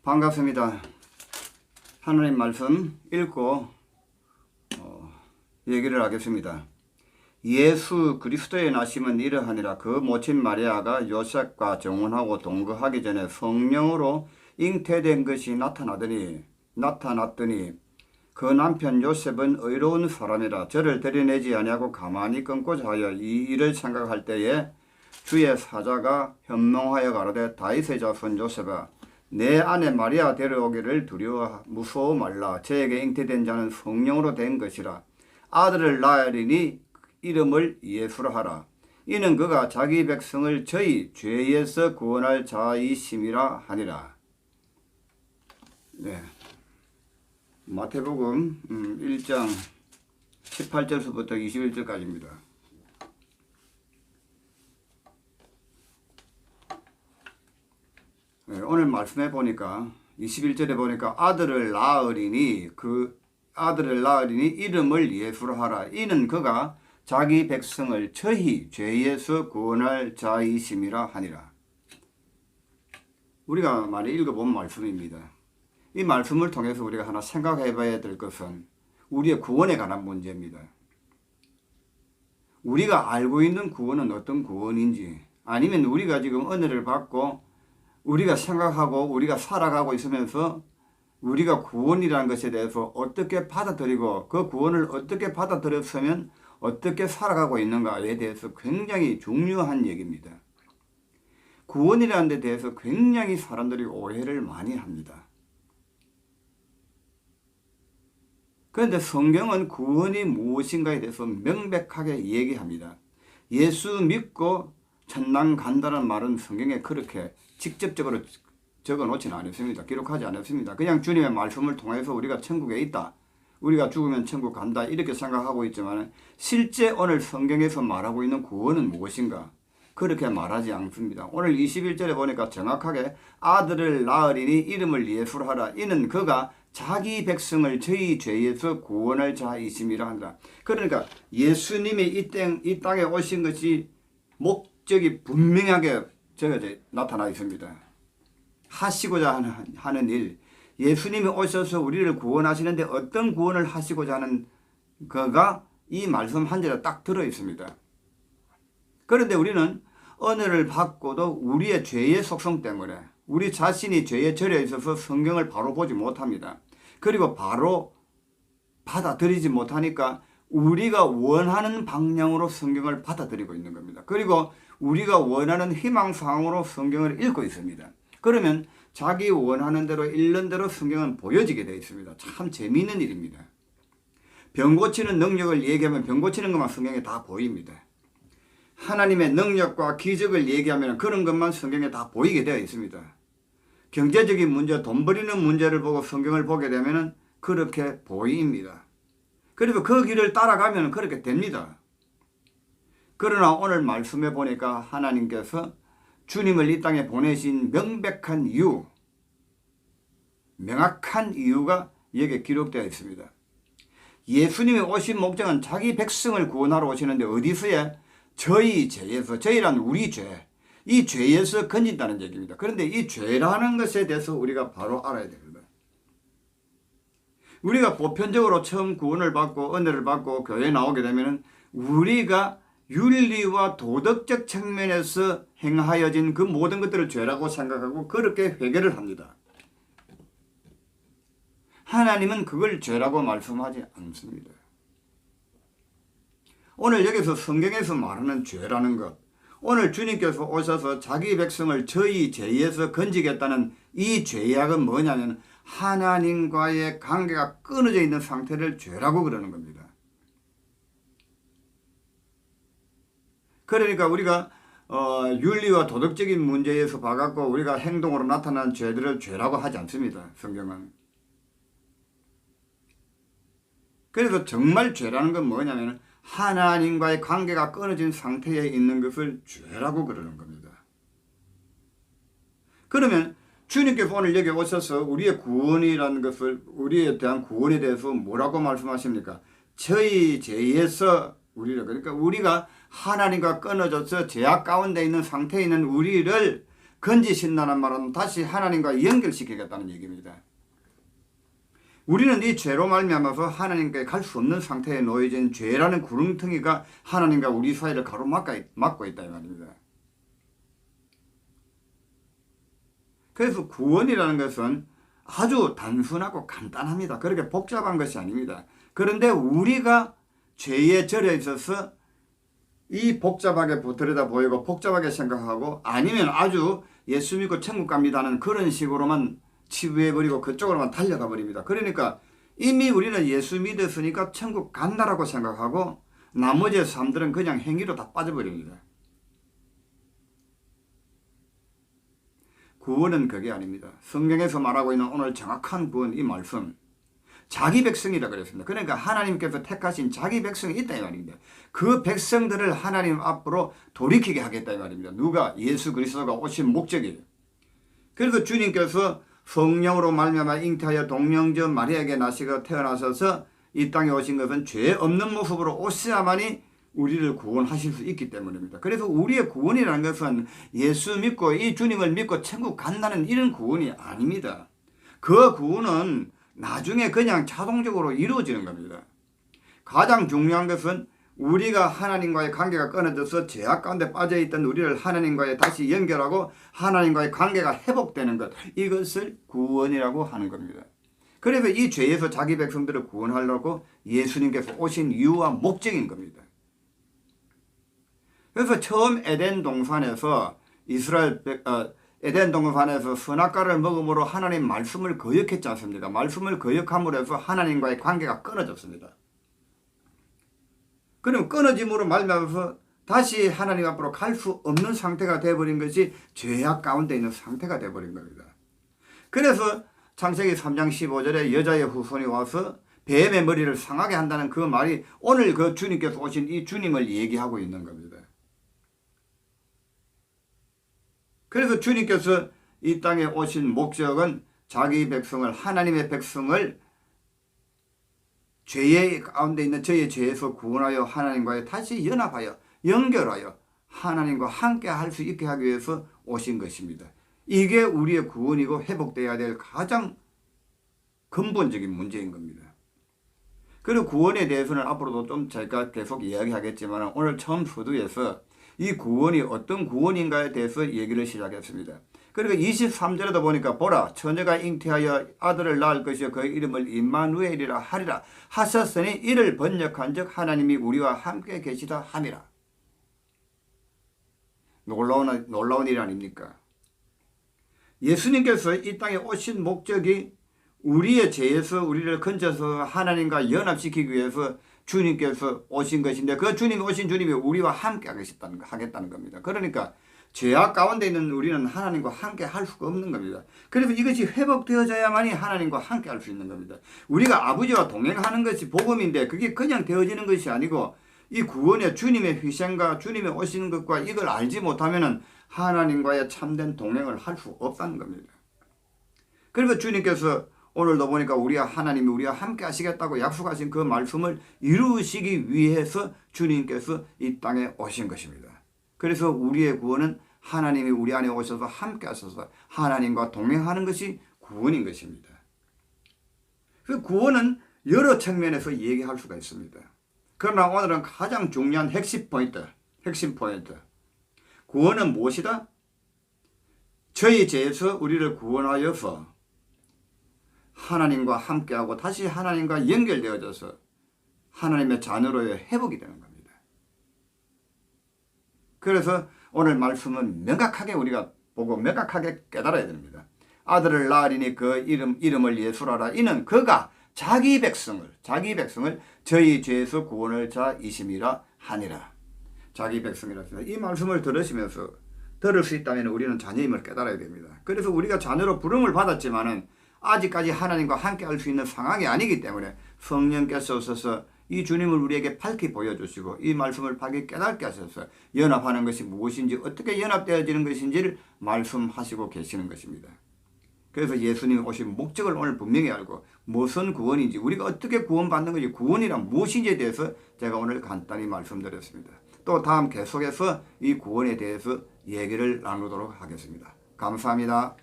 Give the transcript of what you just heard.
반갑습니다. 하나님 말씀 읽고 얘기를 하겠습니다. 예수 그리스도의 나심은 이러하니라. 그 모친 마리아가 요셉과 정혼하고 동거하기 전에 성령으로 잉태된 것이 나타났더니 그 남편 요셉은 의로운 사람이라 저를 데려내지 아니하고 가만히 끊고자 하여 이 일을 생각할 때에 주의 사자가 현몽하여 가로되 다윗의 자손 요셉아, 내 아내 마리아 데려오기를 무서워 말라. 저에게 잉태된 자는 성령으로 된 것이라. 아들을 낳으리니 이름을 예수라 하라. 이는 그가 자기 백성을 저희 죄에서 구원할 자이심이라 하니라. 네. 마태복음 1장 18절부터 21절까지입니다. 네, 오늘 말씀해 보니까 21절에 보니까 아들을 낳으리니 이름을 예수라 하라. 이는 그가 자기 백성을 저희 죄에서 구원할 자이심이라 하니라. 우리가 많이 읽어본 말씀입니다. 이 말씀을 통해서 우리가 하나 생각해 봐야 될 것은 우리의 구원에 관한 문제입니다. 우리가 알고 있는 구원은 어떤 구원인지, 아니면 우리가 지금 은혜를 받고 우리가 생각하고 우리가 살아가고 있으면서 우리가 구원이라는 것에 대해서 어떻게 받아들이고 그 구원을 어떻게 받아들였으면 어떻게 살아가고 있는가에 대해서 굉장히 중요한 얘기입니다. 구원이라는 데 대해서 굉장히 사람들이 오해를 많이 합니다. 그런데 성경은 구원이 무엇인가에 대해서 명백하게 얘기합니다. 예수 믿고 천당 간다는 말은 성경에 그렇게 직접적으로 적어 놓지는 않았습니다. 기록하지 않았습니다. 그냥 주님의 말씀을 통해서 우리가 천국에 있다, 우리가 죽으면 천국 간다, 이렇게 생각하고 있지만 실제 오늘 성경에서 말하고 있는 구원은 무엇인가? 그렇게 말하지 않습니다. 오늘 21절에 보니까 정확하게 아들을 낳으리니 이름을 예수라 하라. 이는 그가 자기 백성을 저희 죄에서 구원할 자이심이라 하니라. 그러니까 예수님이 이 땅에 오신 것이 목적이 분명하게 적어져 나타나 있습니다. 하시고자 하는 일, 예수님이 오셔서 우리를 구원하시는데 어떤 구원을 하시고자 하는 그가 이 말씀 한 절에 딱 들어 있습니다. 그런데 우리는 은혜를 받고도 우리의 죄의 속성 때문에 우리 자신이 죄에 절여 있어서 성경을 바로 보지 못합니다. 그리고 바로 받아들이지 못하니까 우리가 원하는 방향으로 성경을 받아들이고 있는 겁니다. 그리고 우리가 원하는 희망사항으로 성경을 읽고 있습니다. 그러면 자기 원하는 대로 읽는 대로 성경은 보여지게 되어 있습니다. 참 재미있는 일입니다. 병 고치는 능력을 얘기하면 병 고치는 것만 성경에 다 보입니다. 하나님의 능력과 기적을 얘기하면 그런 것만 성경에 다 보이게 되어 있습니다. 경제적인 문제, 돈 버리는 문제를 보고 성경을 보게 되면 그렇게 보입니다. 그리고 그 길을 따라가면 그렇게 됩니다. 그러나 오늘 말씀해 보니까 하나님께서 주님을 이 땅에 보내신 명백한 이유, 명확한 이유가 여기에 기록되어 있습니다. 예수님이 오신 목적은 자기 백성을 구원하러 오시는데 어디서요? 저희 죄에서, 저희란 우리 죄, 이 죄에서 건진다는 얘기입니다. 그런데 이 죄라는 것에 대해서 우리가 바로 알아야 됩니다. 우리가 보편적으로 처음 구원을 받고 은혜를 받고 교회에 나오게 되면 우리가 윤리와 도덕적 측면에서 행하여진 그 모든 것들을 죄라고 생각하고 그렇게 회개를 합니다. 하나님은 그걸 죄라고 말씀하지 않습니다. 오늘 여기서 성경에서 말하는 죄라는 것, 오늘 주님께서 오셔서 자기 백성을 저희 죄에서 건지겠다는 이 죄악은 뭐냐면 하나님과의 관계가 끊어져 있는 상태를 죄라고 그러는 겁니다. 그러니까 우리가 윤리와 도덕적인 문제에서 봐갖고 우리가 행동으로 나타난 죄들을 죄라고 하지 않습니다. 성경은. 그래서 정말 죄라는 건 뭐냐면 하나님과의 관계가 끊어진 상태에 있는 것을 죄라고 그러는 겁니다. 그러면 주님께서 오늘 여기 오셔서 우리의 구원이라는 것을, 우리에 대한 구원에 대해서 뭐라고 말씀하십니까? 저희 죄에서 그러니까 우리가 하나님과 끊어져서 죄악 가운데 있는 상태에 있는 우리를 건지신다는 말은 다시 하나님과 연결시키겠다는 얘기입니다. 우리는 이 죄로 말미암아서 하나님께 갈 수 없는 상태에 놓여진 죄라는 구렁텅이가 하나님과 우리 사이를 가로막고 있다 이 말입니다. 그래서 구원이라는 것은 아주 단순하고 간단합니다. 그렇게 복잡한 것이 아닙니다. 그런데 우리가 죄에 절여 있어서 이 복잡하게 들여다 보이고 복잡하게 생각하고 아니면 아주 예수 믿고 천국 갑니다는 그런 식으로만 치부해버리고 그쪽으로만 달려가 버립니다. 그러니까 이미 우리는 예수 믿었으니까 천국 간다라고 생각하고 나머지 사람들은 그냥 행위로 다 빠져버립니다. 구원은 그게 아닙니다. 성경에서 말하고 있는 오늘 정확한 구원 이 말씀 자기 백성이라 그랬습니다. 그러니까 하나님께서 택하신 자기 백성이 있다 이 말입니다. 그 백성들을 하나님 앞으로 돌이키게 하겠다 이 말입니다. 누가? 예수 그리스도가 오신 목적이에요. 그래서 주님께서 성령으로 말미암아 잉태하여 동명저 마리아에게 나시고 태어나셔서 이 땅에 오신 것은 죄 없는 모습으로 오셔야만이 우리를 구원하실 수 있기 때문입니다. 그래서 우리의 구원이라는 것은 예수 믿고 이 주님을 믿고 천국 간다는 이런 구원이 아닙니다. 그 구원은 나중에 그냥 자동적으로 이루어지는 겁니다. 가장 중요한 것은 우리가 하나님과의 관계가 끊어져서 죄악 가운데 빠져있던 우리를 하나님과의 다시 연결하고 하나님과의 관계가 회복되는 것, 이것을 구원이라고 하는 겁니다. 그래서 이 죄에서 자기 백성들을 구원하려고 예수님께서 오신 이유와 목적인 겁니다. 그래서 처음 에덴 동산에서 에덴 동산에서 선악과를 먹음으로 하나님 말씀을 거역했지 않습니까? 말씀을 거역함으로 해서 하나님과의 관계가 끊어졌습니다. 그럼 끊어짐으로 말미암아서 다시 하나님 앞으로 갈 수 없는 상태가 되어버린 것이 죄악 가운데 있는 상태가 되어버린 겁니다. 그래서 창세기 3장 15절에 여자의 후손이 와서 뱀의 머리를 상하게 한다는 그 말이 오늘 그 주님께서 오신 이 주님을 얘기하고 있는 겁니다. 그래서 주님께서 이 땅에 오신 목적은 자기 백성을, 하나님의 백성을 죄의 가운데 있는 저의 죄에서 구원하여 하나님과의 다시 연합하여 연결하여 하나님과 함께 할 수 있게 하기 위해서 오신 것입니다. 이게 우리의 구원이고 회복되어야 될 가장 근본적인 문제인 겁니다. 그리고 구원에 대해서는 앞으로도 좀 제가 계속 이야기하겠지만 오늘 처음 서두에서 이 구원이 어떤 구원인가에 대해서 얘기를 시작했습니다. 그리고 23절에도 보니까 보라 처녀가 잉태하여 아들을 낳을 것이요 그 이름을 임마누엘이라 하리라 하셨으니 이를 번역한즉 하나님이 우리와 함께 계시다 함이라. 놀라운 일 아닙니까? 예수님께서 이 땅에 오신 목적이 우리의 죄에서 우리를 건져서 하나님과 연합시키기 위해서 주님께서 오신 것인데 그 주님이 오신 주님이 우리와 함께 하겠다는 겁니다. 그러니까 죄악 가운데 있는 우리는 하나님과 함께 할 수가 없는 겁니다. 그래서 이것이 회복되어져야만이 하나님과 함께 할 수 있는 겁니다. 우리가 아버지와 동행하는 것이 복음인데 그게 그냥 되어지는 것이 아니고 이 구원의 주님의 희생과 주님의 오시는 것과 이걸 알지 못하면 하나님과의 참된 동행을 할 수 없다는 겁니다. 그리고 주님께서 오늘도 보니까 하나님이 우리와 함께 하시겠다고 약속하신 그 말씀을 이루시기 위해서 주님께서 이 땅에 오신 것입니다. 그래서 우리의 구원은 하나님이 우리 안에 오셔서 함께 하셔서 하나님과 동행하는 것이 구원인 것입니다. 그 구원은 여러 측면에서 얘기할 수가 있습니다. 그러나 오늘은 가장 중요한 핵심 포인트. 구원은 무엇이다? 저희 죄에서 우리를 구원하여서 하나님과 함께하고 다시 하나님과 연결되어져서 하나님의 자녀로의 회복이 되는 겁니다. 그래서 오늘 말씀은 명확하게 우리가 보고 명확하게 깨달아야 됩니다. 아들을 낳으리니 그 이름을 예수라라. 이는 그가 자기 백성을 저희 죄에서 구원을 자이심이라 하니라. 자기 백성이라 했습니다. 이 말씀을 들으시면서 들을 수 있다면 우리는 자녀임을 깨달아야 됩니다. 그래서 우리가 자녀로 부름을 받았지만은 아직까지 하나님과 함께 할 수 있는 상황이 아니기 때문에 성령께서 오셔서 이 주님을 우리에게 밝히 보여주시고 이 말씀을 밝히 깨닫게 하셔서 연합하는 것이 무엇인지 어떻게 연합되어지는 것인지를 말씀하시고 계시는 것입니다. 그래서 예수님이 오신 목적을 오늘 분명히 알고 무슨 구원인지 우리가 어떻게 구원받는 것이 구원이란 무엇인지에 대해서 제가 오늘 간단히 말씀드렸습니다. 또 다음 계속해서 이 구원에 대해서 얘기를 나누도록 하겠습니다. 감사합니다.